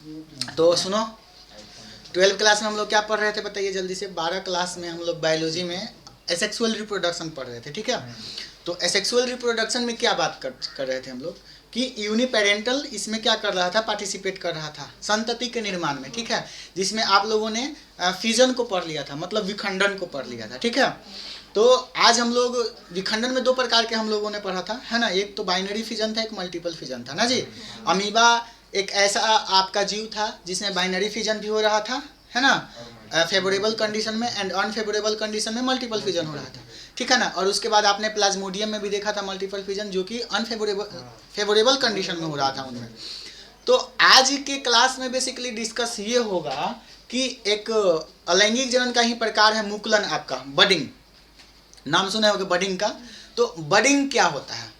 तो सुनो, 12th class में हम लोग क्या पढ़ रहे थे बताइए जल्दी से। 12 क्लास में हम लोग बायोलॉजी में एसेक्सुअल रिप्रोडक्शन पढ़ रहे थे, ठीक है। तो एसेक्सुअल रिप्रोडक्शन में क्या बात कर रहे थे हम लोग कि यूनिपेरेंटल इसमें क्या कर रहा था, पार्टिसिपेट कर रहा था संतति के निर्माण में, ठीक है। जिसमें आप लोगों ने फिजन को पढ़ लिया था, मतलब विखंडन को पढ़ लिया था, ठीक है। तो आज हम लोग विखंडन में 2 प्रकार के हम लोगों ने पढ़ा था, है ना। एक तो बाइनरी फिजन था, एक मल्टीपल फिजन था ना जी। अमीबा एक ऐसा आपका जीव था जिसमें बाइनरी फिजन भी हो रहा था, है ना, फेवरेबल कंडीशन में, एंड अनफेवरेबल कंडीशन में मल्टीपल फिजन हो रहा था, ठीक है ना। और उसके बाद आपने प्लाज्मोडियम में भी देखा था मल्टीपल फिजन, जो कि फेवरेबल कंडीशन में हो रहा था उनमें। तो आज के क्लास में बेसिकली डिस्कस ये होगा कि एक अलैंगिक जनन का ही प्रकार है मुकुलन, आपका बडिंग। नाम सुने होंगे बडिंग का। तो बडिंग क्या होता है?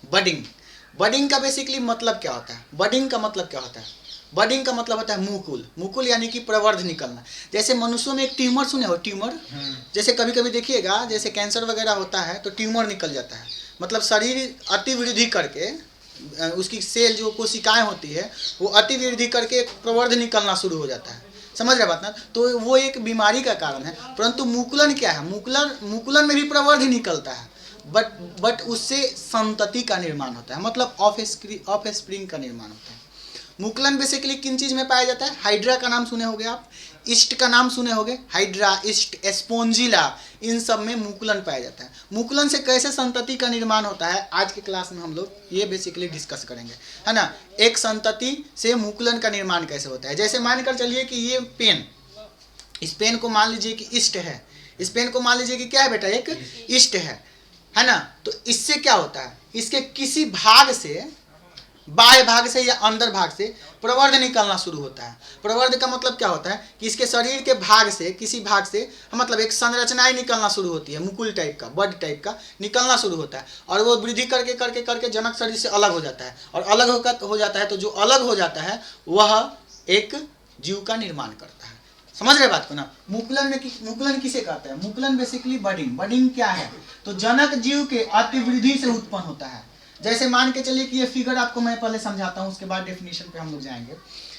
बडिंग का बेसिकली मतलब क्या होता है? बडिंग का मतलब क्या होता है? बडिंग का मतलब होता है मुकुल। मुकुल यानी कि प्रवर्ध निकलना। जैसे मनुष्यों में एक ट्यूमर सुने हो, ट्यूमर। जैसे कभी कभी देखिएगा, जैसे कैंसर वगैरह होता है तो ट्यूमर निकल जाता है, मतलब शरीर अतिवृद्धि करके उसकी सेल जो कोशिकाएं होती है वो अतिवृद्धि करके प्रवर्ध निकलना शुरू हो जाता है, समझ रहे बात ना। तो वो एक बीमारी का कारण है। परंतु मुकुलन क्या है? मुकुलन में भी प्रवर्ध निकलता है, बट उससे संतति का निर्माण होता है, मतलब ऑफ स्प्रिंग का निर्माण होता है। मुकुलन बेसिकली किन चीज में पाया जाता है? हाइड्रा का नाम सुने होंगे आप, ईस्ट का नाम सुने होंगे, हाइड्रा, ईस्ट, स्पोंजिला, इन सब में मुकुलन पाया जाता है। मुकुलन से कैसे संतति का निर्माण होता है आज के क्लास में हम लोग ये बेसिकली डिस्कस करेंगे, है ना। एक संतति से मुकुलन का निर्माण कैसे होता है। जैसे मानकर चलिए कि ये पेन, इस पेन को मान लीजिए कि ईस्ट है, इस पेन को मान लीजिए कि क्या है बेटा, एक ईस्ट है ना। तो इससे क्या होता है, इसके किसी भाग से, बाह्य भाग से या अंदर भाग से प्रवर्ध निकलना शुरू होता है। प्रवर्ध का मतलब क्या होता है कि इसके शरीर के भाग से, किसी भाग से, मतलब एक संरचनाएं निकलना शुरू होती है, मुकुल टाइप का, बड टाइप का निकलना शुरू होता है, और वो वृद्धि करके करके करके जनक शरीर से अलग हो जाता है, और अलग होकर हो जाता है तो जो अलग हो जाता है वह एक जीव का निर्माण करता है। समझ रहे बात को ना। मुकुलन किसे कहते हैं? मुकुलन बेसिकली बडिंग क्या है? तो जनक जीव के अतिवृद्धि से उत्पन्न होता है। जैसे मान के चलिए कि ये फिगर आपको मैं पहले समझाता हूँ, उसके बाद डेफिनेशन पे हम लोग जाएंगे।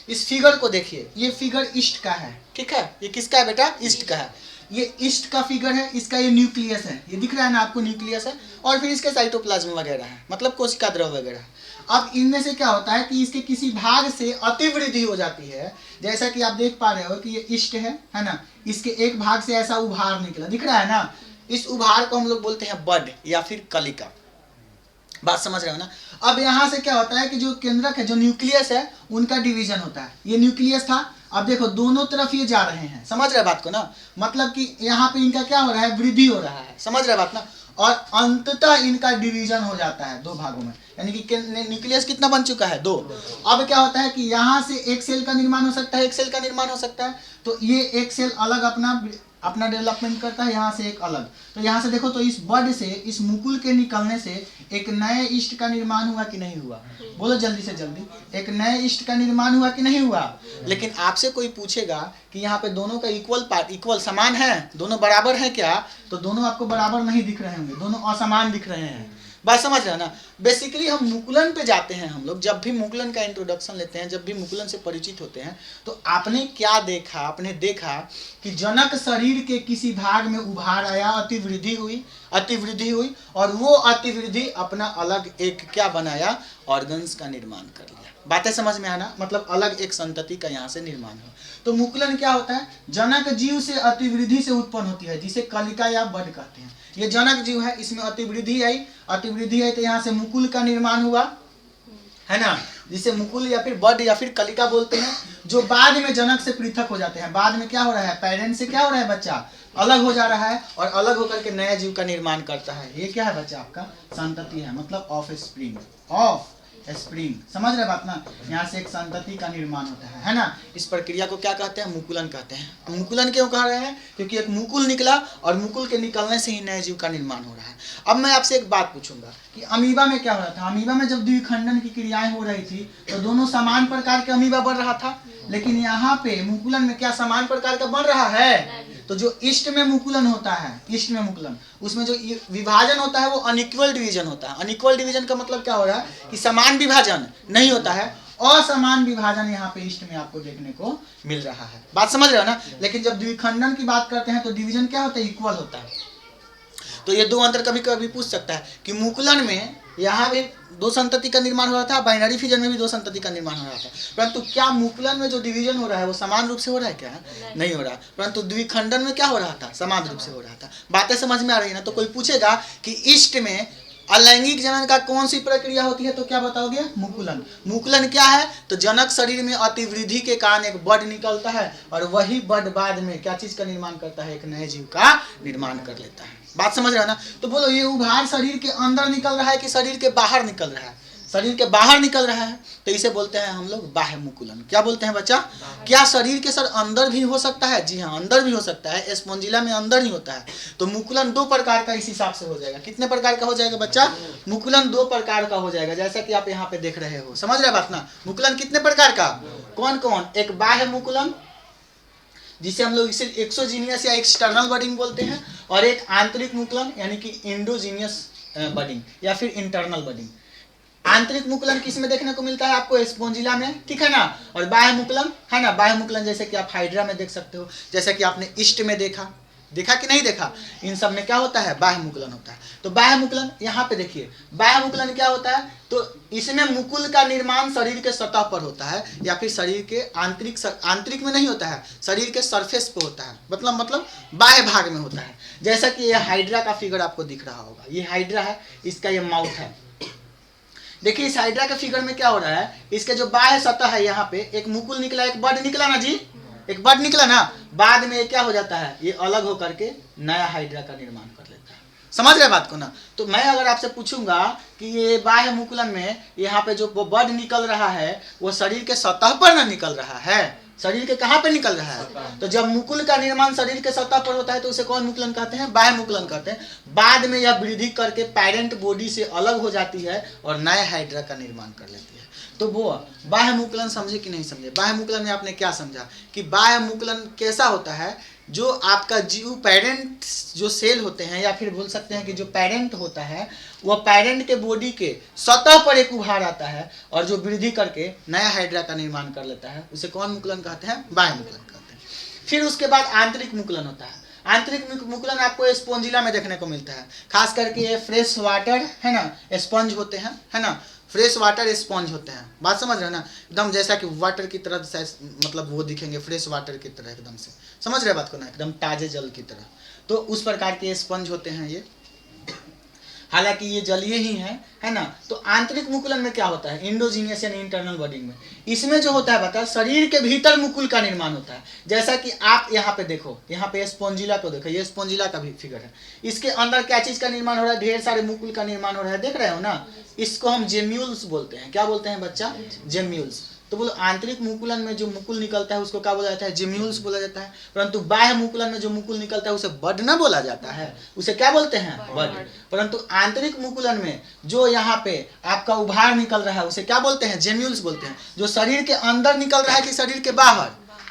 इस फिगर को देखिए, ये फिगर ईस्ट का है, ठीक है। ये किसका है बेटा? ईस्ट का है। ये ईस्ट का फिगर है, इसका ये न्यूक्लियस है, ये दिख रहा है ना आपको, न्यूक्लियस है, और फिर इसके साइटोप्लाज्म वगैरह है, मतलब कोशिका द्रव वगैरह। अब इनमें से क्या होता है कि इसके किसी भाग से अतिवृद्धि हो जाती है। जैसा कि आप देख पा रहे हो कि ये ईस्ट है ना, इसके एक भाग से ऐसा उभार निकला, दिख रहा है ना। इस उभार को हम लोग बोलते हैं बड या फिर कलिका। बात समझ रहे हो ना। अब यहाँ से क्या होता है कि जो केंद्रक है, जो न्यूक्लियस है, उनका डिवीजन होता है। ये न्यूक्लियस था, अब देखो दोनों तरफ ये जा रहे हैं, समझ रहे बात को ना। मतलब कि यहाँ पे इनका क्या हो रहा है, वृद्धि हो रहा है, समझ रहे बात ना। और अंततः इनका डिवीजन हो जाता है 2 भागों में, यानी कि न्यूक्लियस कितना बन चुका है? 2। अब क्या होता है कि यहाँ से एक सेल का निर्माण हो सकता है, एक सेल का निर्माण हो सकता है। तो ये एक सेल अलग अपना डेवलपमेंट करता है, यहाँ से एक अलग। तो यहाँ से देखो तो इस बड से, इस मुकुल के निकलने से एक नए ईस्ट का निर्माण हुआ कि नहीं हुआ? बोलो जल्दी से जल्दी, एक नए ईस्ट का निर्माण हुआ कि नहीं हुआ? लेकिन आपसे कोई पूछेगा कि यहाँ पे दोनों का इक्वल समान है, दोनों बराबर है क्या? तो दोनों आपको बराबर नहीं दिख रहे होंगे, दोनों असमान दिख रहे हैं। बात समझ रहे हो ना। बेसिकली हम मुकुलन पे जाते हैं, हम लोग जब भी मुकुलन का इंट्रोडक्शन लेते हैं, जब भी मुकुलन से परिचित होते हैं, तो आपने क्या देखा? आपने देखा कि जनक शरीर के किसी भाग में उभार आया, अतिवृद्धि हुई, और वो अतिवृद्धि अपना अलग एक क्या बनाया, ऑर्गन्स का निर्माण कर लिया। बातें समझ में आना, मतलब अलग एक संतति का यहाँ से निर्माण हो। तो मुकुलन क्या होता है? जनक जीव से अतिवृद्धि से उत्पन्न होती है, जिसे कलिका या बड कहते हैं। ये जनक जीव है, इसमें अतिवृद्धि आई तो यहाँ से मुकुल का निर्माण हुआ, है ना, जिसे मुकुल या फिर बड या फिर कलिका बोलते हैं, जो बाद में जनक से पृथक हो जाते हैं। बाद में क्या हो रहा है, पेरेंट से क्या हो रहा है, बच्चा अलग हो जा रहा है, और अलग होकर के नए जीव का निर्माण करता है। ये क्या है बच्चा? आपका संतति है, मतलब ऑफ स्प्रिंग। समझ रहे बात ना। यहाँ से एक संतति का निर्माण होता है ना। इस प्रक्रिया को क्या कहते हैं? मुकुलन कहते हैं। मुकुलन क्यों कह रहे हैं? क्योंकि एक मुकुल निकला, और मुकुल के निकलने से ही नए जीव का निर्माण हो रहा है। अब मैं आपसे एक बात पूछूंगा कि अमीबा में क्या हो रहा था? अमीबा में जब द्विखंडन की क्रियाएं हो रही थी तो दोनों समान प्रकार के अमीबा बन रहा था, लेकिन यहाँ पे मुकुलन में क्या समान प्रकार का बन रहा है? तो जो ईस्ट में मुकुलन होता है, ईस्ट में मुकुलन, उसमें जो विभाजन होता है वो अनइक्वल डिवीजन होता है। अनइक्वल डिवीजन का मतलब क्या हो रहा है कि समान विभाजन नहीं होता है, असमान विभाजन यहाँ पे ईस्ट में आपको देखने को मिल रहा है। बात समझ रहे हो ना। लेकिन जब द्विखंडन की बात करते हैं तो डिवीजन क्या होता है, इक्वल होता है। तो ये दो अंतर कभी कभी पूछ सकता है कि मुकुलन में यहाँ भी दो संतति का निर्माण हो रहा था, बाइनरी फिजन में भी दो संतति का निर्माण हो रहा था, परंतु क्या मुकुलन में जो डिवीजन हो रहा है वो समान रूप से हो रहा है क्या? नहीं हो रहा। परंतु द्विखंडन में क्या हो रहा था, समान रूप से हो रहा था। बातें समझ में आ रही है ना। तो कोई पूछेगा कि ईस्ट में अलैंगिक जनन का कौन सी प्रक्रिया होती है, तो क्या बताओगे? मुकुलन। मुकुलन क्या है? तो जनक शरीर में अतिवृद्धि के कारण एक बड निकलता है और वही बड बाद में क्या चीज का निर्माण करता है, एक नए जीव का निर्माण कर लेता है। बात समझ रहे हो ना। तो बोलो ये उभार शरीर के अंदर निकल रहा है कि शरीर के बाहर निकल रहा है? शरीर के बाहर निकल रहा है, तो इसे बोलते हैं हम लोग बाह्य मुकुलन। क्या बोलते हैं बच्चा? क्या शरीर के सर अंदर भी हो सकता है? जी हाँ, अंदर भी हो सकता है। स्पॉन्जिला में अंदर ही होता है। तो मुकुलन दो प्रकार का इस हिसाब से हो जाएगा। कितने प्रकार का हो जाएगा बच्चा? मुकुलन दो प्रकार का हो जाएगा, जैसा कि आप यहाँ पे देख रहे हो। समझ रहे बात ना। मुकुलन कितने प्रकार का? कौन कौन? एक बाह्य मुकुलन जिसे हम लोग इसे एक्सोजीनियस या एक्सटर्नल बडिंग बोलते हैं, और एक आंतरिक मुकुलन यानी कि इंडोजीनियस बडिंग या फिर इंटरनल बडिंग। आंतरिक मुकुलन किस में देखने को मिलता है आपको? स्पॉन्जिला में, ठीक है ना। और बाह्य मुकुलन है ना, बाह्य मुकुलन जैसे कि आप हाइड्रा में देख सकते हो, जैसे कि आपने ईस्ट में देखा कि नहीं देखा, इन सब में क्या होता है? बाह्य मुकुलन होता है। तो बाह्य मुकुलन यहाँ पे देखिए, बाह्य मुकुलन क्या होता है? तो इसमें मुकुल का निर्माण शरीर के सतह पर होता है या फिर शरीर के आंतरिक में नहीं होता है, शरीर के सरफेस पे होता है, मतलब बाह्य भाग में होता है। जैसा कि ये हाइड्रा का फिगर आपको दिख रहा होगा, ये हाइड्रा है, इसका ये माउथ है। देखिए इस हाइड्रा के फिगर में क्या हो रहा है, इसके जो बाह्य सतह है यहाँ पे एक मुकुल निकला, एक बड निकला ना जी, एक बड निकला ना। बाद में क्या हो जाता है, ये अलग होकर के नया हाइड्रा का निर्माण कर लेता है। समझ रहे बात को ना। तो मैं अगर आपसे पूछूंगा कि ये बाह्य मुकुलन में यहाँ पे जो बड निकल रहा है वो शरीर के सतह पर ना निकल रहा है, शरीर के कहाँ पे निकल रहा है? तो जब मुकुल का निर्माण शरीर के सतह पर होता है तो उसे कौन मुकुलन कहते हैं? बाह्य मुकुलन कहते हैं। बाद में यह वृद्धि करके पेरेंट बॉडी से अलग हो जाती है और नए हाइड्रा का निर्माण कर लेती है। तो वो बाह्य मुकुलन समझे कि नहीं समझे? बाह्य मुकुलन में आपने क्या समझा कि बाह्य मुकुलन कैसा होता है? जो आपका जीव पेरेंट जो सेल होते हैं या फिर बोल सकते हैं कि जो पेरेंट होता है वो पेरेंट के बॉडी के सतह पर एक उभार आता है और जो वृद्धि करके नया हाइड्रा का निर्माण कर लेता है, उसे कौन मुकुलन कहते हैं? बाह्य मुकुलन कहते हैं। फिर उसके बाद आंतरिक मुकुलन होता है। आंतरिक मुकुलन आपको स्पॉन्जिला में देखने को मिलता है, खास करके ये फ्रेश वाटर है ना, स्पंज होते हैं, है ना, फ्रेश वाटर स्पंज होते हैं। बात समझ रहे हैं ना। एकदम जैसा कि वाटर की तरह, मतलब वो दिखेंगे फ्रेश वाटर की तरह, एकदम से समझ रहे बात को ना, एकदम ताजे जल की तरह। तो उस प्रकार के स्पंज होते हैं ये, हालांकि ये जलीय ही है ना। तो आंतरिक मुकुलन में क्या होता है? इंडोजीनियस यानी इंटरनल बॉडिंग में इसमें जो होता है बता, शरीर के भीतर मुकुल का निर्माण होता है। जैसा कि आप यहाँ पे देखो, यहाँ पे स्पॉन्जिला को देखो, ये स्पॉन्जिला का भी फिगर है। इसके अंदर क्या चीज का निर्माण हो रहा है? ढेर सारे मुकुल का निर्माण हो रहा है, देख रहे हो ना। इसको हम जेम्यूल्स बोलते हैं। क्या बोलते हैं बच्चा? जेम्यूल्स। तो बोलो आंतरिक मुकुलन में जो मुकुल निकलता है उसको क्या बोला जाता है? जेम्यूल्स बोला जाता है। परंतु बाह्य मुकुलन में जो मुकुल निकलता है उसे बड ना बोला जाता है, उसे क्या बोलते हैं? बड। परंतु आंतरिक मुकुलन में जो यहाँ पे आपका उभार निकल रहा है उसे क्या बोलते हैं? जेम्यूल्स बोलते हैं। जो शरीर के अंदर निकल रहा है कि शरीर के बाहर?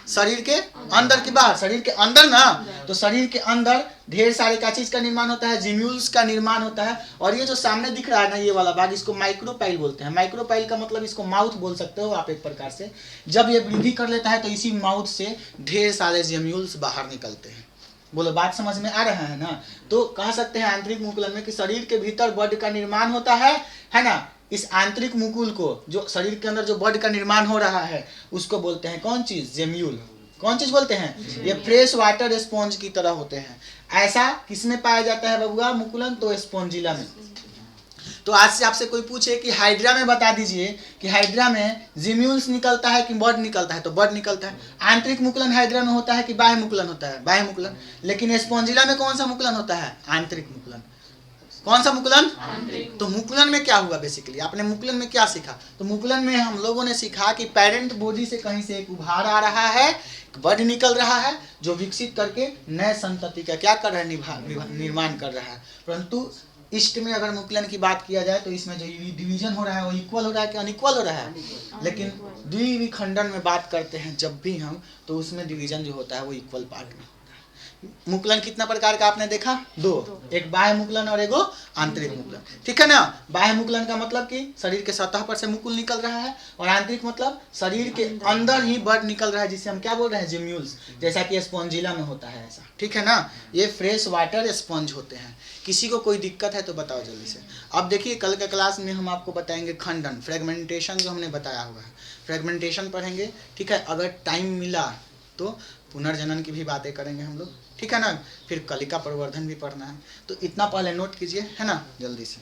शरीर के अंदर की बाहर? शरीर के अंदर ना। तो शरीर के अंदर ढेर सारे का चीज का निर्माण होता है, जिम्यूल्स का निर्माण होता है। और ये जो सामने दिख रहा है ना, ये वाला भाग, इसको माइक्रोपाइल बोलते हैं। माइक्रोपाइल का मतलब इसको माउथ बोल सकते हो आप एक प्रकार से। जब ये वृद्धि कर लेता है तो इसी माउथ से ढेर सारे जिम्यूल्स बाहर निकलते हैं। बोलो बात समझ में आ रहा है ना। तो कह सकते हैं आंतरिक मुकुलन में कि शरीर के भीतर बड का निर्माण होता है ना। इस आंतरिक मुकुल को, जो शरीर के अंदर जो बड का निर्माण हो रहा है, उसको बोलते हैं कौन चीज? जेम्यूल। कौन चीज बोलते हैं? ये फ्रेश वाटर स्पॉन्ज की तरह होते हैं। ऐसा किसमें पाया जाता है बबुआ मुकुलन? तो स्पॉन्जिला में। तो आज से आपसे कोई पूछे कि हाइड्रा में बता दीजिए कि हाइड्रा में जिम्यूल्स निकलता है कि बड निकलता है? तो बड निकलता है। आंतरिक मुकुलन हाइड्रा में होता है कि बाह्य मुकुलन होता है? बाह्य मुकुलन। लेकिन स्पॉन्जिला में कौन सा मुकुलन होता है? आंतरिक मुकुलन। कौन सा मुकुलन? तो मुकुलन में क्या हुआ? बेसिकली आपने मुकुलन में क्या सीखा? तो मुकुलन में हम लोगों ने सीखा कि पेरेंट बॉडी से कहीं से एक उभार आ रहा है, बड निकल रहा है, जो विकसित करके नए संतति का क्या कर रहा है? निर्माण कर रहा है। परंतु ईस्ट में अगर मुकुलन की बात किया जाए तो इसमें जो डिवीजन हो रहा है वो इक्वल हो रहा है कि अनइक्वल हो रहा है? लेकिन द्विविखंडन में बात करते हैं जब भी हम, तो उसमें डिवीजन जो होता है वो इक्वल पार्ट में होता है। मुकुलन कितना प्रकार का आपने देखा? दो, एक बाह्य मुकुलन और एगो आंतरिक मुकुलन, ठीक है ना। बाह्य मुकुलन का मतलब कि शरीर के सतह पर से मुकुल निकल रहा है, और आंतरिक मतलब शरीर के अंदर ही ब्लड निकल रहा है, जिसे हम क्या बोल रहे हैं? जिम्यूल्स, जैसा कि स्पॉन्जिला में होता है ऐसा, ठीक है ना। ये फ्रेश वाटर स्पंज होते हैं। किसी को कोई दिक्कत है तो बताओ जल्दी से। अब देखिए कल के क्लास में हम आपको बताएंगे खंडन, फ्रेगमेंटेशन जो हमने बताया हुआ है, फ्रेगमेंटेशन पढ़ेंगे, ठीक है। अगर टाइम मिला तो पुनर्जनन की भी बातें करेंगे हम लोग, ठीक है ना। फिर कलिका प्रवर्धन भी पढ़ना है, तो इतना पहले नोट कीजिए, है ना, जल्दी से।